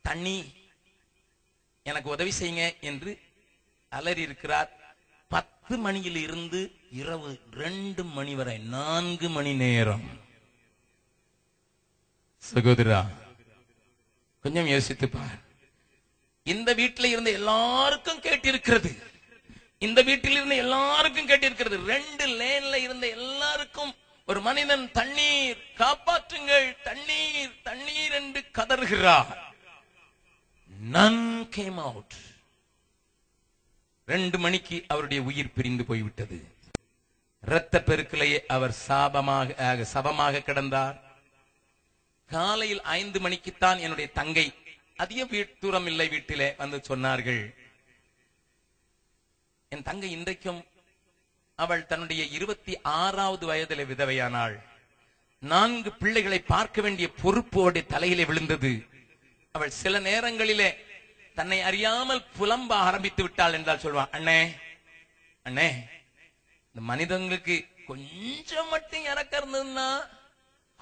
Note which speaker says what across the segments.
Speaker 1: தண்ணி எனக்கு உதவி செய்யுங்க என்று அலறி இருக்கிறார். 10 மணியில் இருந்து இரவு 2 மணி வரை 4 மணி நேரம். சகோதரா, கொஞ்சம் யோசித்து பார். இந்த வீட்டில் இருந்த எல்லாருக்கும் கேட்டிருக்கிறது. இந்த வீட்டில் இருந்த எல்லாருக்கும் கேட்டிருக்கிறது. 2 லேன்ல இருந்த எல்லாருக்கும் ஒரு மனிதன் தண்ணீர் காப்பாற்றுங்கள், தண்ணீர் தண்ணீர் என்று கதறுகிறார். None came out. 2 மணிக்கு அவருடைய உயிர் பிரிந்து போய்விட்டது. இரத்த பெருக்கிலேயே அவர் சபமாக கிடந்தார். காலையில் 5 மணிக்குத்தான் என்னுடைய தங்கை, அதிக தூரம் இல்லை, வீட்டிலே வந்து சொன்னார்கள். என் தங்கை இன்றைக்கும் அவள் தன்னுடைய 26வது வயதிலே விதவையானாள். 4 பிள்ளைகளை பார்க்க வேண்டிய பொறுப்போடு தலையிலே விழுந்தது. அவள் சில நேரங்களிலே தன்னை அறியாமல் புலம்ப ஆரம்பித்து விட்டாள் என்றால் சொல்வான், அண்ணே அண்ணே, இந்த மனிதங்களுக்கு கொஞ்சம் மட்டும் இறக்கம் இருந்ததுன்னா,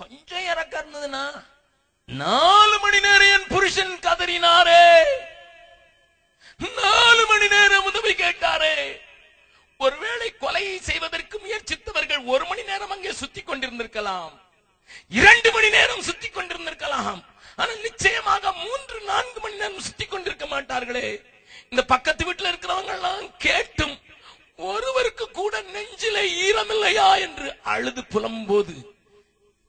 Speaker 1: கொஞ்சம் இறக்கம் இருந்ததுன்னா, 4 மணி நேரம் என் புருஷன் கதறினாரே, 4 மணி நேரம் உதவி கேட்டாரே. ஒருவேளை கொலை செய்வதற்கு முயற்சித்தவர்கள் 1 மணி நேரம் அங்கே சுத்தி கொண்டிருந்திருக்கலாம், 2 மணி நேரம் சுத்தி கொண்டிருந்திருக்கலாம். ஆனால் நிச்சயமாக 3-4 மணி நேரம் சுத்தி கொண்டிருக்க மாட்டார்களே. இந்த பக்கத்து வீட்டில் இருக்கிறவங்க எல்லாம் கேட்டும் ஒருவருக்கு கூட நெஞ்சிலே ஈரமில்லையா என்று அழுது புலம்போது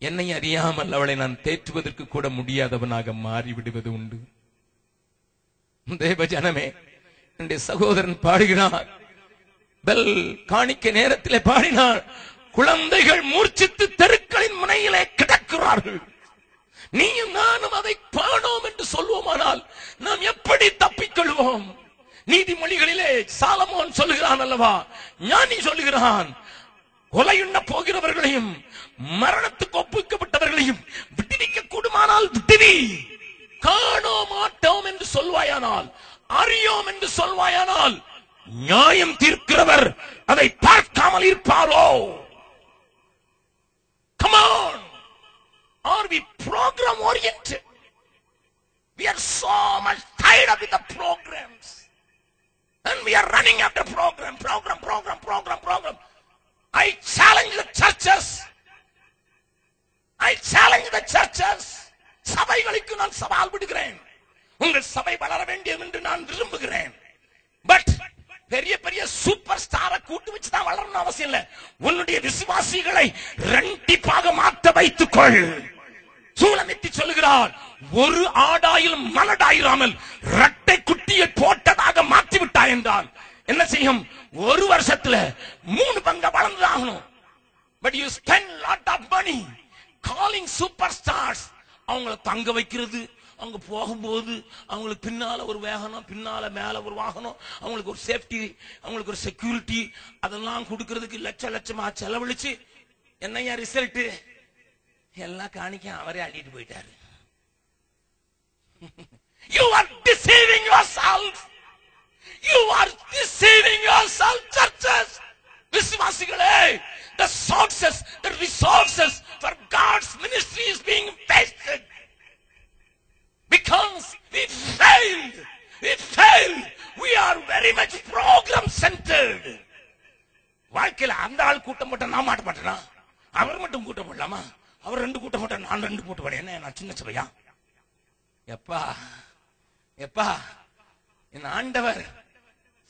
Speaker 1: என்னை அறியாமல் அவளை நான் தேற்றுவதற்கு கூட முடியாதவனாக மாறிவிடுவது உண்டு. தேவ ஜனமே, என்னுடைய சகோதரன் பாடுகிறார், பெல் காணிக்க நேரத்திலே பாடினார், குழந்தைகள் மூர்ச்சித்து தெருக்களின் முனையிலே கிடக்கிறார்கள். நீயும் நானும் அதை காணோம் என்று சொல்வோமானால் நாம் எப்படி தப்பிக்கொள்வோம்? நீதிமொழிகளிலே சாலமோன் சொல்லுகிறான் அல்லவா, ஞானி சொல்லுகிறான், கொலையுண்ண போகிறவர்களையும் மரணத்துக்கு ஒப்புவிக்கப்பட்டவர்களையும் விடுவிக்க கூடுமானால் விடுவி, காணோ மாட்டோம் என்று சொல்வாயானால், அறியோம் என்று சொல்வாயானால், நியாயம் தீர்க்கிறவர் அதை பார்க்காமல் இருப்பாரோ? Come on! Are we program oriented? We are so much tied up with the programs, and we are running after program. I challenge the churches. சபைகளுக்கு நான் சவால் விடுகிறேன். உங்கள் சபை வளர வேண்டும் என்று நான் விரும்புகிறேன். பட் பெரிய பெரிய சூப்பர் ஸ்டாரை கூட்டு வச்சுதான் வளரணும் அவசியம் இல்லை. உன்னுடைய விசுவாசிகளை ரெண்டிப்பாக மாற்ற வைத்துக்கொள். சூலமித்தி சொல்லுகிறார், ஒரு ஆடாயிலும் மலடாயிராமல் இரட்டை குட்டியை போட்டதாக மாற்றிவிட்டாய் என்றால் என்ன செய்யும்? 1 வருஷத்துல 3 பங்கு வளர்ந்துதாகணும். But you spend lot of money calling superstars. அவங்களை தங்க வைக்கிறது, அவங்க போகும்போது அவங்களுக்கு பின்னால ஒரு வாகனம், பின்னால மேல ஒரு வாகனம், அவங்களுக்கு ஒரு சேஃப்டி, அவங்களுக்கு ஒரு செக்யூரிட்டி, அதெல்லாம் கொடுக்கிறதுக்கு லட்சமா செலவழிச்சு என்னையா ரிசல்ட்? எல்லாம் காணிக்க அவரே அள்ளிட்டு போயிட்டாரு. You are deceiving yourself. You are deceiving yourself, churches. விசுவாசிகளே, the sources, the resources for God's ministry is being wasted because we failed. We are very much program centered. வாழ்க்கையில அந்த ஆள் கூட்டம் போட்ட நான் மாட்ட மாட்டேனா? அவர் மட்டும் கூட்டம் போடலாமா? அவர் 2 கூட்டம் போட்ட நான் 2 கூட்டம் போட என்ன? நான் சின்ன சபையா? எப்பா என் ஆண்டவர்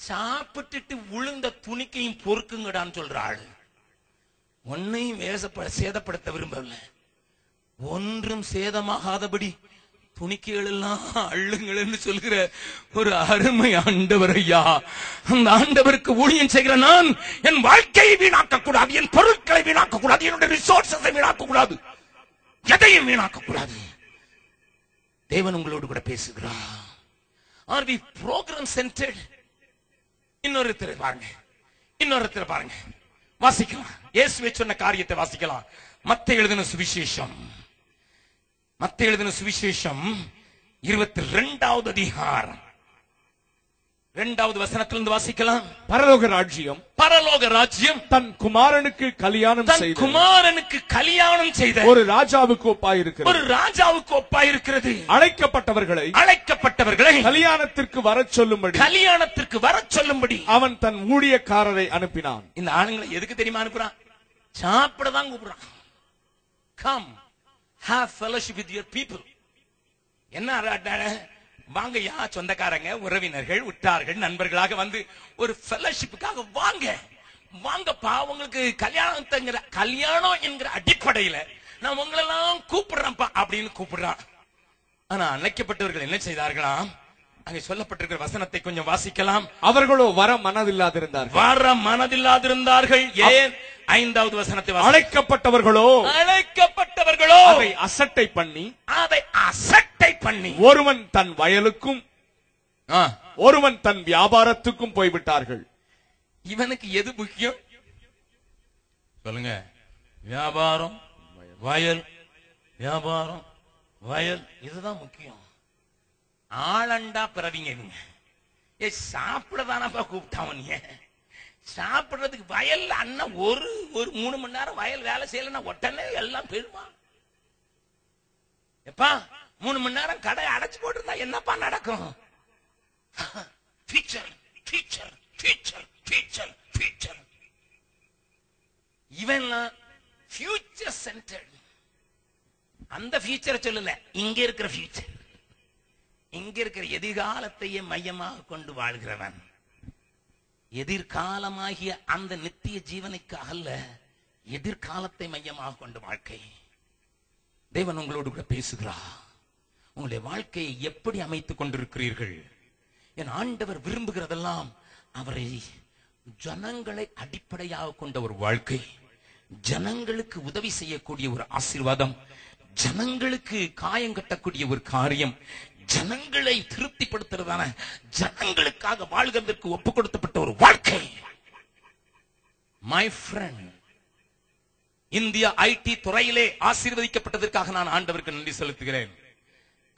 Speaker 1: சாப்பிட்டுட்டு உளுந்த துணிக்கையும் பொறுக்குங்கடான்னு சொல்றாள். ஒன்னையும் சேதப்படுத்த விரும்பல, ஒன்றும் சேதமாகாதபடி துணிக்கைகள் எல்லாம் அள்ளுங்கள் சொல்கிற ஒரு அருமை ஆண்டவர் ஐயா. அந்த ஆண்டவருக்கு ஊழியம் செய்கிற நான் என் வாழ்க்கையை வீணாக்க கூடாது, என் பொருட்களை வீணாக்க கூடாது, என்னுடைய ரிசோர்ஸை வீணாக்க கூடாது, எதையும் வீணாக்க கூடாது. தேவன் உங்களோடு கூட பேசுகிறார். Are we program centered? இன்னொருத்தர் பாருங்க, வாசிக்கலாம். இயேசுவே சொன்ன காரியத்தை வாசிக்கலாம். மத்தேயு எழுதின சுவிசேஷம் 22வது அதிகாரம் இரண்டாவது வசனத்திலிருந்து வாசிக்கலாம்.
Speaker 2: பரலோக ராஜ்யம்
Speaker 1: பரலோக ராஜ்யம்
Speaker 2: தன் குமாரனுக்கு கல்யாணம்
Speaker 1: செய்த
Speaker 2: ஒரு ராஜாவுக்கு ஒப்பாயிருக்கிறது.
Speaker 1: ஒரு ராஜாவுக்கு ஒப்பாயிருக்கிறது.
Speaker 2: அழைக்கப்பட்டவர்களை கல்யாணத்திற்கு வரச் சொல்லும்படி அவன் தன் ஊழியக்காரரை அனுப்பினான்.
Speaker 1: இந்த ஆளுங்களை எதுக்கு தெரியுமா அனுப்புறான்? சாப்பிடதான் கூப்பிடுறான். Come, have fellowship with your people. என்ன வாங்கயா, சொந்தக்காரங்க, உறவினர்கள், உற்றார்கள், நண்பர்களாக வந்து ஒரு ஃபெல்லோஷிப்புக்காக வாங்கப்பா, உங்களுக்கு கல்யாணம் என்கிற அடிப்படையில நான் உங்களெல்லாம் கூப்பிடுறேன்ப்பா அப்படின்னு கூப்பிடுறான். ஆனா அழைக்கப்பட்டவர்கள் என்ன செய்தார்களாம்? அங்கே சொல்லப்பட்டிருக்கிற வசனத்தை கொஞ்சம் வாசிக்கலாம்.
Speaker 2: அவர்களோ வர மனதில்லாதிருந்தார்கள்.
Speaker 1: ஏன்? 5வது வசனத்தை
Speaker 2: அழைக்கப்பட்டவர்களோ அதை அசட்டை பண்ணி ஒருவன் தன் வயலுக்கும் ஒருவன் தன் வியாபாரத்துக்கும் போய்விட்டார்கள்.
Speaker 1: இவனுக்கு எது முக்கியம் சொல்லுங்க? வியாபாரம், வயல். வியாபாரம், வயல், இதுதான் முக்கியம். ஆளண்டா பிறவிங்க நீங்க. சாப்பிடதானப்பா கூப்பிட்டான். சாப்பிடுறதுக்கு வயல்ல அண்ணன் ஒரு 3 மணி நேரம் வயல் வேலை செய்யலன்னா உடனே எல்லாம் பெருமா. எப்பா 3 மணி நேரம் கடை அடைச்சு போட்டுருந்தா என்னப்பா நடக்கும்? இவன்லாம் ஃபியூச்சர் சென்டர்ட். அந்த ஃபியூச்சரை சொல்லல, இங்க இருக்கிற ஃபியூச்சர், இங்க இருக்கிற எதிர்காலத்தையே மையமாக கொண்டு வாழ்கிறவன். எதிர்காலமாகிய அந்த நித்திய ஜீவனுக்கு அல்ல, எதிர்காலத்தை மையமாக கொண்டு வாழ்க்கை. தேவன் உங்களோடு கூட பேசுகிறார். உங்களுடைய வாழ்க்கையை எப்படி அமைத்துக் கொண்டிருக்கிறீர்கள்? என் ஆண்டவர் விரும்புகிறதெல்லாம் அவரை ஜனங்களை அடிப்படையாக கொண்ட ஒரு வாழ்க்கை, ஜனங்களுக்கு உதவி செய்யக்கூடிய ஒரு ஆசீர்வாதம், ஜனங்களுக்கு காயம் கட்டக்கூடிய ஒரு காரியம், ஜனங்களை திருப்திப்படுத்துறதான, ஜனங்களுக்காக வாழ்கிறதற்கு ஒப்புக் கொடுக்கப்பட்ட ஒரு வாழ்க்கை. மை ஃப்ரெண்ட், இந்தியா ஐடி துறையிலே ஆசீர்வதிக்கப்பட்டதற்காக நான் ஆண்டவருக்கு நன்றி செலுத்துகிறேன்.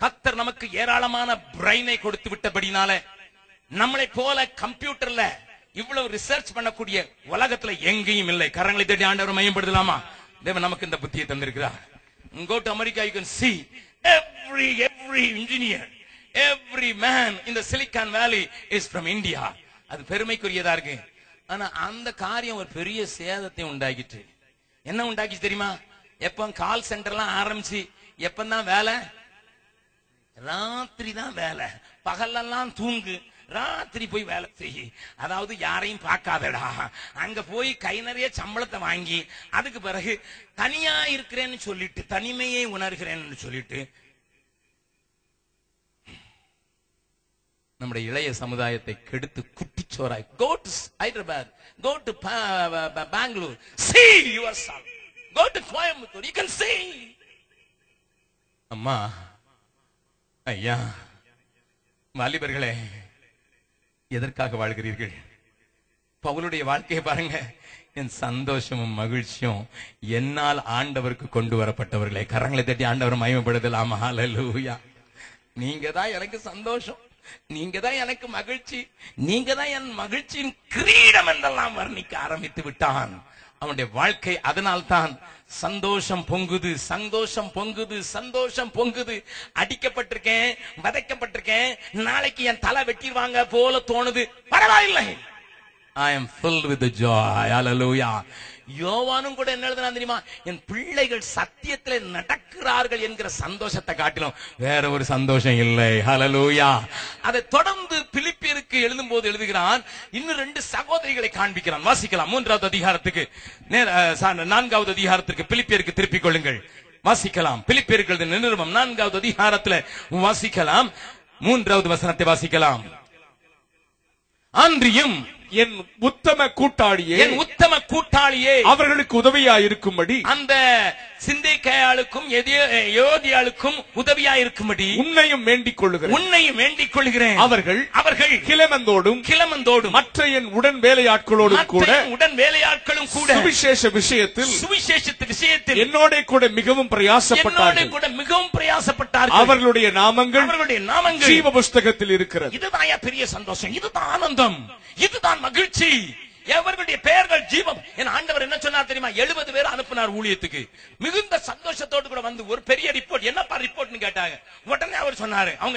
Speaker 1: கர்த்தர் நமக்கு ஏராளமான பிரைனை கொடுத்து விட்டபடினால, நம்மளை போல கம்ப்யூட்டர்ல இவ்வளவு ரிசர்ச் பண்ணக்கூடிய உலகத்துல எங்கேயும் இல்லை. கரங்களை தட்டி ஆண்டவரை மையப்படுத்தலாமா? தேவன் நமக்கு இந்த புத்தியை தந்திருக்கிறார். Go to America, you can see every engineer, every man in the Silicon Valley is from India. அது பெருமைக்குரியதா இருக்கு. ஆனா அந்த காரியம் ஒரு பெரிய சேதத்தை உண்டாக்கிட்டு. என்ன உண்டாக்கிச்சு தெரியுமா? எப்ப கால் சென்டர்லாம் ஆரம்பிச்சு எப்பதான் வேலை? ராத்திரி தான் வேலை. பகலெல்லாம் தூங்கு, ராத்திரி போய் வேலை செய்ய. அதாவது யாரையும் பார்க்காதடா, அங்க போய் கை நிறைய சம்பளத்தை வாங்கி அதுக்கு பிறகு தனியா இருக்கிறேன்னு சொல்லிட்டு, தனிமையை உணர்கிறேன்னு சொல்லிட்டு நம்முடைய இளைய சமுதாயத்தை கெடுத்து குட்டிச்சோராய். Go to Hyderabad, go to Bangalore, see yourself. Go to Coimbatore, you can see. அம்மா, ஐயா, வாலிபர்களே, எதற்காக வாழ்கிறீர்கள்? பவுலுடைய வாழ்க்கையை பாருங்க. என் சந்தோஷமும் மகிழ்ச்சியும் என்னால் ஆண்டவருக்கு கொண்டு வரப்பட்டவர்களே. கரங்களை தட்டி ஆண்டவரை மகிமைப்படுத்தலாமா? ஹல்லேலூயா. நீங்க தான் எனக்கு சந்தோஷம், நீங்க தான் எனக்கு மகிழ்ச்சி, நீங்க தான் என் மகிழ்ச்சியின் கிரீடம் என்றெல்லாம் வர்ணிக்க ஆரம்பித்து விட்டான் அவனுடைய வாழ்க்கை. அதனால்தான் சந்தோஷம் பொங்குது, சந்தோஷம் பொங்குது, சந்தோஷம் பொங்குது. அடிக்கப்பட்டிருக்கேன், வதைக்கப்பட்டிருக்கேன், நாளைக்கு என் தலை வெட்டிடுவாங்க போல தோணுது, பரவாயில்லை. I am filled with the joy. Hallelujah. யோவானும் கூட என்ன எழுதுனா தெரியுமா? என் பிள்ளைகள் சத்தியத்திலே நடக்கிறார்கள் என்கிற சந்தோஷத்தை காட்டிலும் வேற ஒரு சந்தோஷம் இல்லை. ஹல்லேலூயா. அதை தொடர்ந்து பிலிப்பியருக்கு எழுதும் போது எழுதுகிறான், இன்னும் 2 சகோதரிகளை காண்பிக்கிறான். வாசிக்கலாம் 3வது அதிகாரத்துக்கு, 4வது அதிகாரத்திற்கு பிலிப்பியருக்கு திருப்பிக் கொள்ளுங்கள். வாசிக்கலாம். பிலிப்பியருக்கு நிருபம் 4வது அதிகாரத்துல வாசிக்கலாம். 3வது வசனத்தை வாசிக்கலாம். அன்றியும்
Speaker 2: என் உத்தம கூட்டாளியே,
Speaker 1: என் உத்தம கூட்டாளியே,
Speaker 2: அவர்களுக்கு உதவியா இருக்கும்படி,
Speaker 1: அந்த சிந்தேக்காயாளுக்கும் யோதியாளுக்கும் உதவியா இருக்கும்படி
Speaker 2: உன்னையும் வேண்டிக் கொள்ளுகிறேன்.
Speaker 1: உன்னையும் வேண்டிக் கொள்கிறேன்.
Speaker 2: அவர்கள்
Speaker 1: கிலமந்தோடும்
Speaker 2: மற்ற என் உடன் வேலையாட்களோடும் கூட சுவிசேஷ விஷயத்தில் என்னோட கூட மிகவும் பிரயாசப்பட்டார்கள். அவர்களுடைய நாமங்கள் ஜீவ புஸ்தகத்தில் இருக்கிறது.
Speaker 1: இதுதான் பெரிய சந்தோஷம், இதுதான் ஆனந்தம், இதுதான் மகிழ்ச்சி. அவர்களுடைய பெயர்கள் ஜீவம். என் ஆண்டவர் என்ன சொன்னார் தெரியுமா? 70 பேர் அனுப்பினார் ஊழியத்துக்கு. மிகுந்த சந்தோஷத்தோடு கூட வந்து ஒரு பெரிய ரிப்போர்ட், என்னப்பா ரிப்போர்ட்னு கேட்டாங்க. உடனே அவர் சொன்னாரு, அவங்க